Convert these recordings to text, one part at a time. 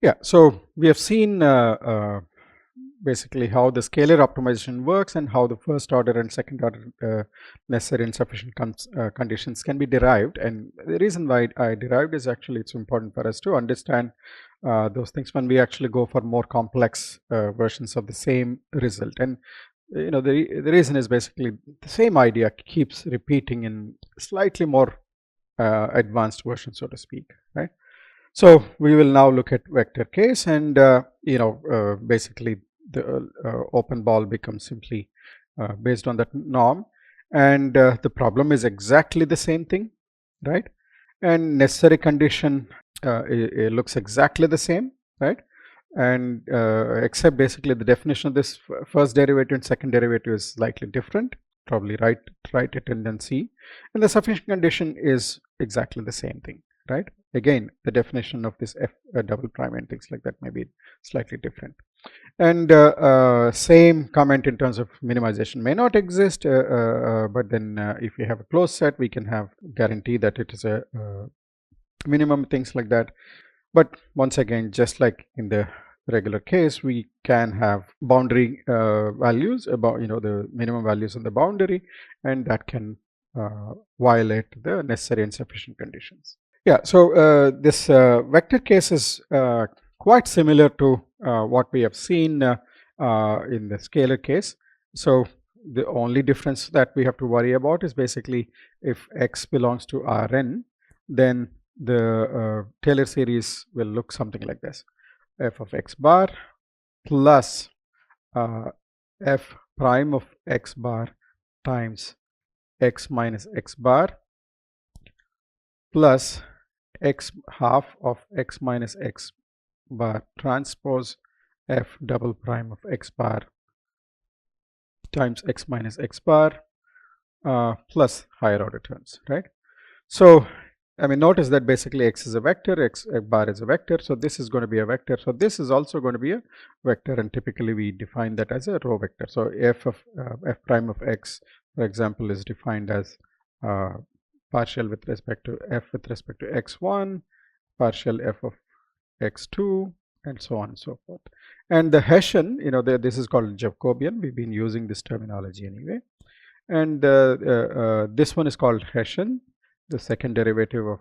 Yeah, so we have seen basically how the scalar optimization works and how the first order and second order necessary and sufficient conditions can be derived. And the reason why I derived is actually it's important for us to understand those things when we actually go for more complex versions of the same result. And the reason is basically the same idea keeps repeating in slightly more advanced version, so to speak, right? So we will now look at vector case, and basically the open ball becomes simply based on that norm, and the problem is exactly the same thing, right? And necessary condition it looks exactly the same, right? And except basically the definition of this first derivative and second derivative is slightly different, probably write it and then see, and the sufficient condition is exactly the same thing, right? Again, the definition of this f double prime and things like that may be slightly different. And same comment in terms of minimization may not exist, but then if we have a closed set, we can have guarantee that it is a minimum, things like that. But once again, just like in the regular case, we can have boundary values about the minimum values on the boundary, and that can violate the necessary and sufficient conditions. Yeah, so this vector case is quite similar to what we have seen in the scalar case. So the only difference that we have to worry about is basically if x belongs to Rn, then the Taylor series will look something like this: f of x bar plus f prime of x bar times x minus x bar plus x half of x minus x bar transpose f double prime of x bar times x minus x bar plus higher order terms, right? So I mean, notice that basically x is a vector, x bar is a vector, so this is going to be a vector, so this is also going to be a vector, and typically we define that as a row vector. So f of f prime of x, for example, is defined as partial with respect to f with respect to x1, partial f of x2, and so on and so forth. And the Hessian, this is called Jacobian. We've been using this terminology anyway. And this one is called Hessian, the second derivative of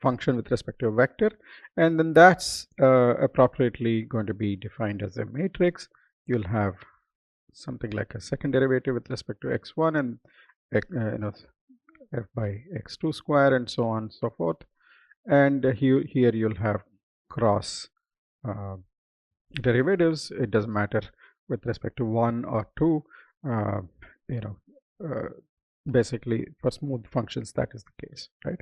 function with respect to a vector, and then that's appropriately going to be defined as a matrix. You'll have something like a second derivative with respect to x1 and f by x2 square and so on and so forth. And here you'll have cross derivatives. It doesn't matter with respect to 1 or 2. Basically for smooth functions that is the case, right?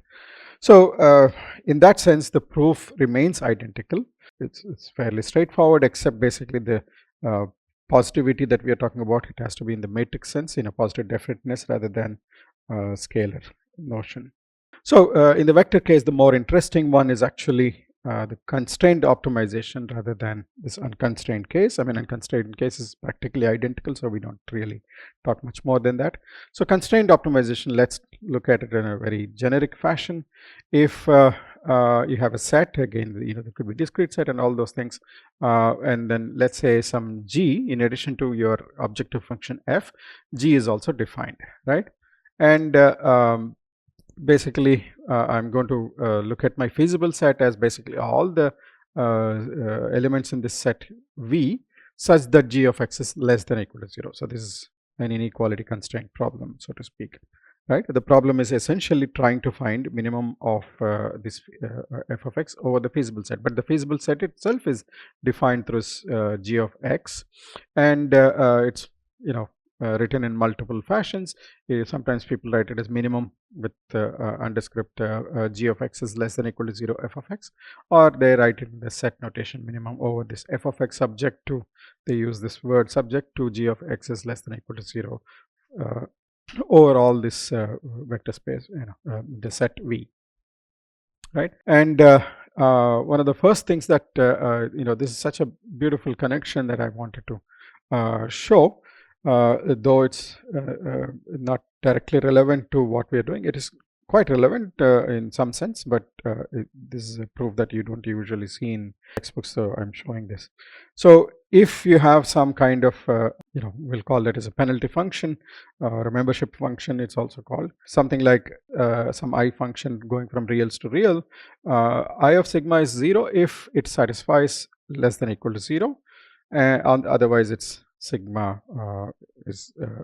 So in that sense the proof remains identical. It's fairly straightforward, except basically the positivity that we are talking about, it has to be in the matrix sense, in a positive definiteness rather than scalar notion. So in the vector case, the more interesting one is actually the constrained optimization rather than this unconstrained case. I mean, unconstrained case is practically identical, so we don't really talk much more than that. So constrained optimization, let's look at it in a very generic fashion. If you have a set, again, there could be discrete set and all those things, and then let's say some g, in addition to your objective function f, g is also defined, right? And basically I'm going to look at my feasible set as basically all the elements in this set V such that g of x is less than or equal to 0. So this is an inequality constraint problem, so to speak, right? The problem is essentially trying to find minimum of this f of x over the feasible set, but the feasible set itself is defined through g of x, and it's written in multiple fashions. Sometimes people write it as minimum with undescript g of x is less than or equal to 0 f of x, or they write it in the set notation minimum over this f of x subject to, they use this word subject to g of x is less than or equal to 0 over all this vector space, the set V, right? And one of the first things that this is such a beautiful connection that I wanted to show. Though it's not directly relevant to what we are doing, it is quite relevant in some sense, but this is a proof that you don't usually see in textbooks, so I'm showing this. So if you have some kind of we'll call that as a penalty function or a membership function, it's also called something like some I function going from reals to real. I of sigma is 0 if it satisfies less than or equal to 0, and otherwise it's sigma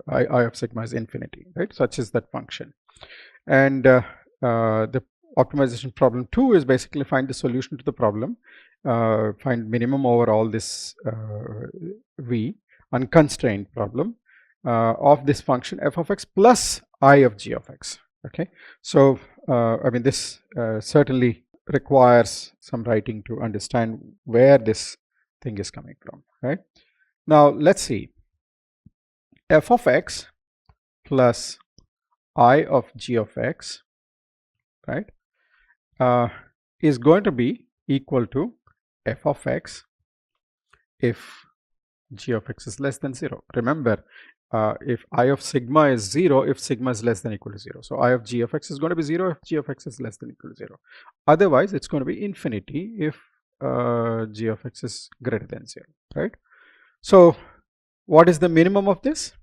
I of sigma is infinity, right? Such is that function. And the optimization problem 2 is basically find the solution to the problem, find minimum over all this v unconstrained problem of this function f of x plus I of g of x. Okay, so I mean, this certainly requires some writing to understand where this thing is coming from, right? Now let's see, f of x plus I of g of x, right, is going to be equal to f of x if g of x is less than 0. Remember, if I of sigma is 0, if sigma is less than or equal to 0. So I of g of x is going to be 0 if g of x is less than or equal to 0. Otherwise, it's going to be infinity if g of x is greater than 0, right? So what is the minimum of this?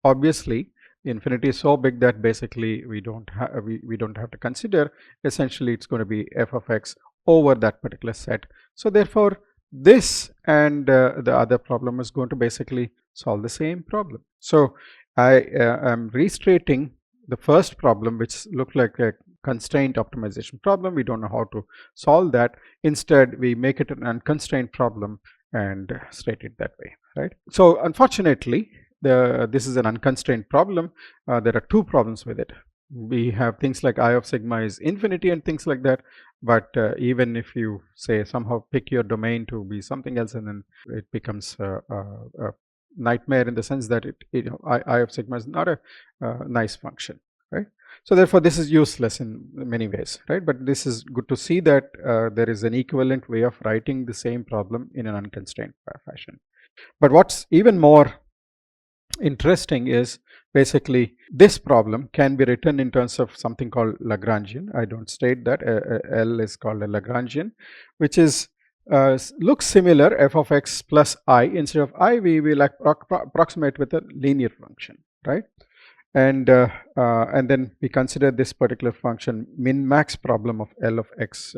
Obviously, infinity is so big that basically we don't have to consider. Essentially, it's going to be f of x over that particular set. So therefore, this and the other problem is going to basically solve the same problem. So I am restating the first problem, which looked like a constraint optimization problem. We don't know how to solve that. Instead, we make it an unconstrained problem and state it that way, right? So unfortunately, this is an unconstrained problem. There are two problems with it. We have things like I of sigma is infinity and things like that, but even if you say somehow pick your domain to be something else, and then it becomes a nightmare in the sense that I of sigma is not a nice function, right? So therefore this is useless in many ways, right? But this is good to see that there is an equivalent way of writing the same problem in an unconstrained fashion. But what's even more interesting is basically this problem can be written in terms of something called Lagrangian. I don't state that. L is called a Lagrangian, which is looks similar, f of x plus I. Instead of I, we will approximate with a linear function, right? And then we consider this particular function min-max problem of L of x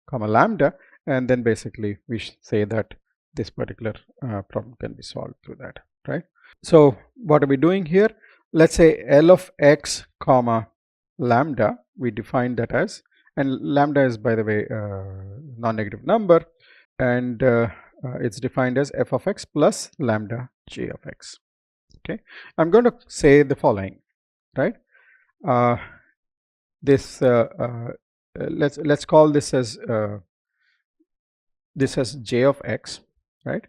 comma lambda, and then basically we say that this particular problem can be solved through that, right? So what are we doing here? Let's say L of x comma lambda, we define that as, and lambda is, by the way, non-negative number, and it's defined as f of x plus lambda g of x. Okay, I'm going to say the following, right? Let's call this as j of x, right?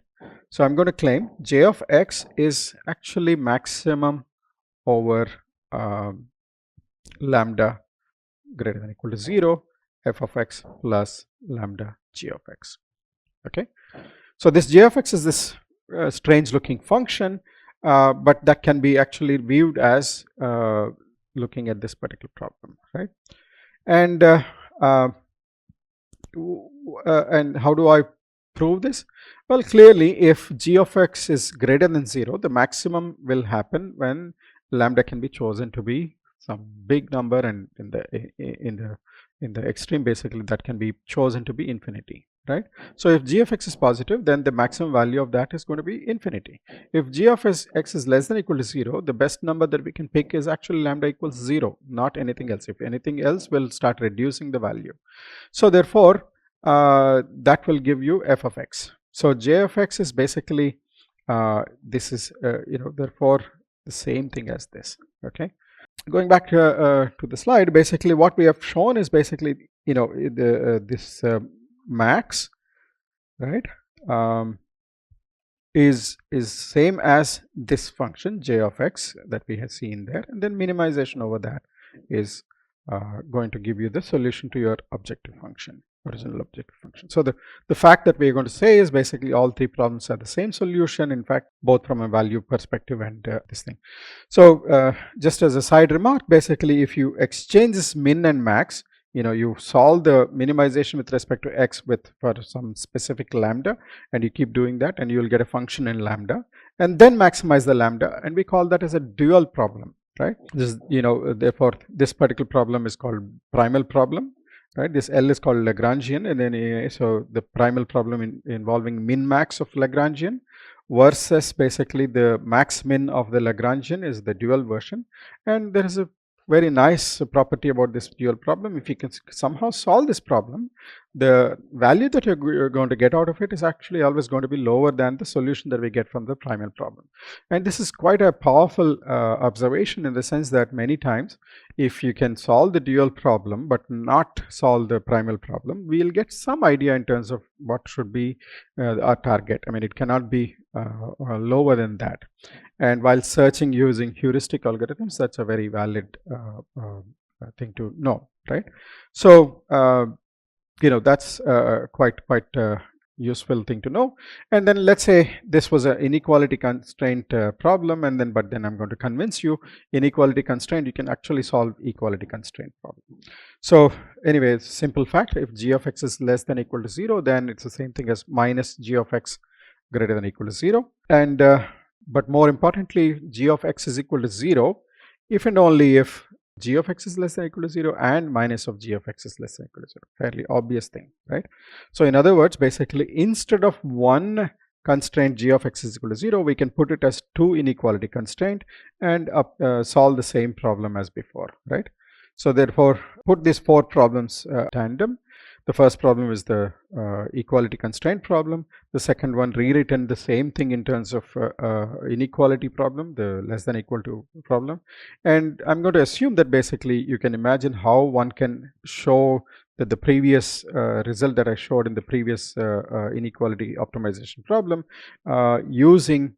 So I'm going to claim j of x is actually maximum over lambda greater than or equal to 0 f of x plus lambda g of x. Okay, so this j of x is this strange looking function, but that can be actually viewed as looking at this particular problem, right? And how do I prove this? Well, clearly, if g of x is greater than 0, the maximum will happen when lambda can be chosen to be some big number, and in the extreme, basically, that can be chosen to be infinity, right? So if g of x is positive, then the maximum value of that is going to be infinity. If g of x is less than or equal to 0, the best number that we can pick is actually lambda equals 0, not anything else. If anything else, will start reducing the value. So therefore, that will give you f of x. So j of x is basically this is therefore the same thing as this. Okay, going back to the slide, basically what we have shown is basically this max, right, is same as this function j of x that we have seen there, and then minimization over that is going to give you the solution to your objective function. original objective function. So the fact that we're going to say is basically all three problems have the same solution, in fact, both from a value perspective and this thing. So just as a side remark, basically if you exchange this min and max, you solve the minimization with respect to x for some specific lambda, and you keep doing that, and you will get a function in lambda, and then maximize the lambda, and we call that as a dual problem, right? This, therefore this particular problem is called primal problem, right? This L is called Lagrangian, and then so the primal problem involving min max of Lagrangian versus basically the max min of the Lagrangian is the dual version. And there is a very nice property about this dual problem. If you can somehow solve this problem, the value that you're going to get out of it is actually always going to be lower than the solution that we get from the primal problem. And this is quite a powerful observation, in the sense that many times if you can solve the dual problem but not solve the primal problem, we'll get some idea in terms of what should be our target. I mean, it cannot be lower than that. And while searching using heuristic algorithms, that's a very valid thing to know, right? So that's quite useful thing to know. And then let's say this was an inequality constraint problem, and but then I'm going to convince you inequality constraint, you can actually solve equality constraint problem. So anyway, simple fact, if g of x is less than or equal to 0, then it's the same thing as minus g of x greater than or equal to 0. And but more importantly, g of x is equal to 0 if and only if g of x is less than or equal to 0 and minus of g of x is less than or equal to 0. Fairly obvious thing, right? So in other words, basically instead of one constraint g of x is equal to 0, we can put it as two inequality constraint and solve the same problem as before, right? So therefore, put these four problems tandem. The first problem is the equality constraint problem. The second one, rewritten the same thing in terms of inequality problem, the less than or equal to problem. And I'm going to assume that basically you can imagine how one can show that the previous result that I showed in the previous inequality optimization problem using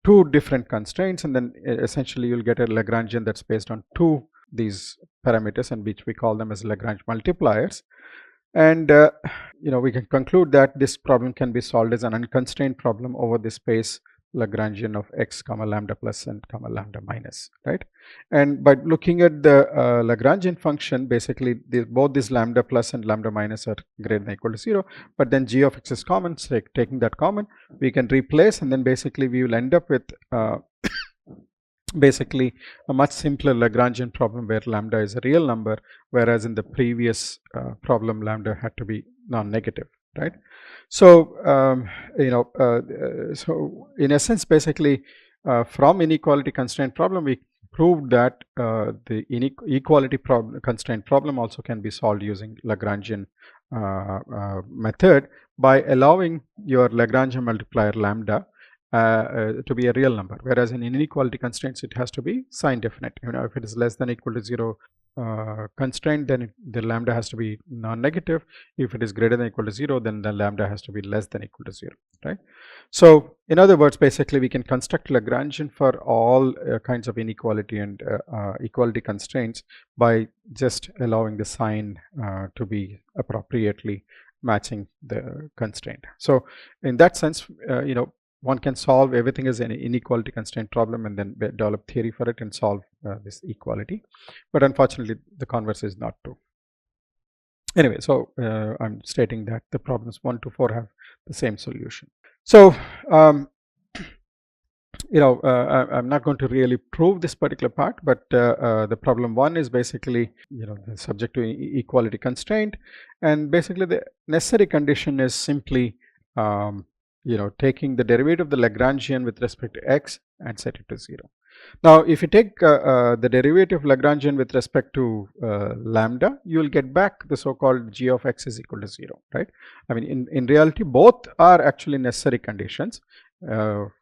two different constraints, and then essentially you'll get a Lagrangian that's based on two these parameters, and which we call them as Lagrange multipliers. And we can conclude that this problem can be solved as an unconstrained problem over the space Lagrangian of x comma lambda plus and comma lambda minus, right? And by looking at the Lagrangian function, basically both these lambda plus and lambda minus are greater than or equal to 0, but then g of x is common, so taking that common, we can replace, and then basically we will end up with basically a much simpler Lagrangian problem where lambda is a real number, whereas in the previous problem lambda had to be non-negative, right? So so in essence, basically from inequality constraint problem, we proved that the equality constraint problem also can be solved using Lagrangian method by allowing your Lagrangian multiplier lambda to be a real number, whereas in inequality constraints it has to be sign definite. If it is less than or equal to 0 constraint, then the lambda has to be non-negative. If it is greater than or equal to 0, then the lambda has to be less than or equal to 0, right? So in other words, basically we can construct Lagrangian for all kinds of inequality and equality constraints by just allowing the sign to be appropriately matching the constraint. So in that sense, one can solve everything as an inequality constraint problem and then develop theory for it and solve this equality. But unfortunately, the converse is not true. Anyway, so I'm stating that the problems 1 to 4 have the same solution. So, I'm not going to really prove this particular part, but the problem 1 is basically, subject to equality constraint, and basically the necessary condition is simply taking the derivative of the Lagrangian with respect to x and set it to 0. Now, if you take the derivative of Lagrangian with respect to lambda, you will get back the so-called g of x is equal to 0, right? I mean, in reality, both are actually necessary conditions.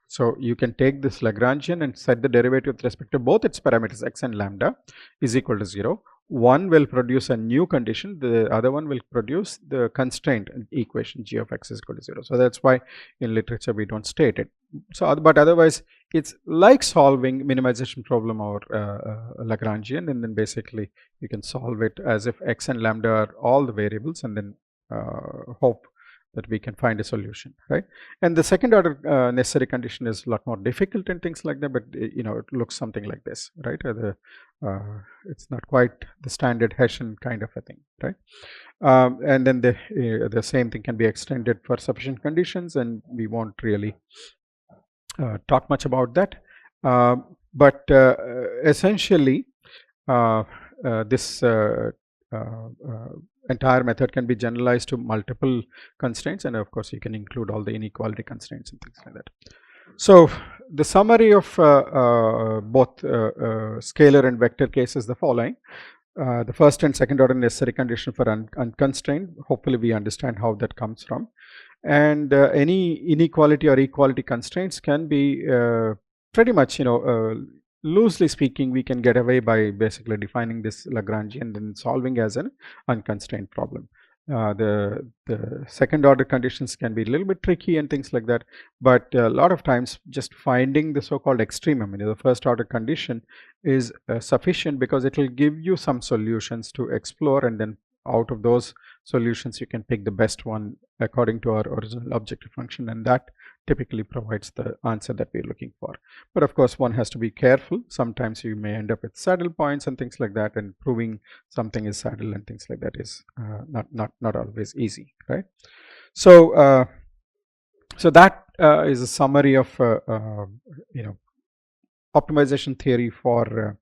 So you can take this Lagrangian and set the derivative with respect to both its parameters x and lambda is equal to 0. One will produce a new condition, the other one will produce the constraint equation g of x is equal to 0. So that's why in literature we don't state it. So, but otherwise it's like solving minimization problem or Lagrangian, and then basically you can solve it as if x and lambda are all the variables, and then hope that we can find a solution, right? And the second order necessary condition is a lot more difficult and things like that, but it looks something like this, right? It's not quite the standard Hessian kind of a thing, right? And then the same thing can be extended for sufficient conditions, and we won't really talk much about that. But essentially, this entire method can be generalized to multiple constraints, and of course you can include all the inequality constraints and things like that. So the summary of both scalar and vector case is the following. The first and second order necessary condition for unconstrained, hopefully we understand how that comes from, and any inequality or equality constraints can be pretty much, loosely speaking, we can get away by basically defining this Lagrangian and then solving as an unconstrained problem. The second order conditions can be a little bit tricky and things like that, but a lot of times just finding the so-called extremum, the first order condition, is sufficient, because it will give you some solutions to explore, and then out of those solutions you can pick the best one according to our original objective function, and that typically provides the answer that we're looking for. But of course one has to be careful. Sometimes you may end up with saddle points and things like that, and proving something is saddle and things like that is not always easy, right? So so that is a summary of optimization theory for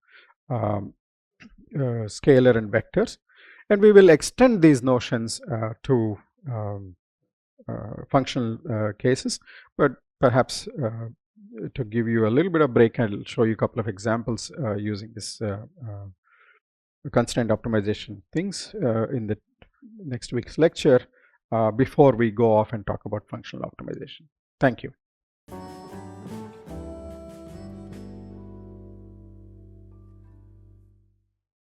scalar and vectors, and we will extend these notions to functional cases, but perhaps to give you a little bit of break, I'll show you a couple of examples using this constraint optimization things in the next week's lecture before we go off and talk about functional optimization. Thank you.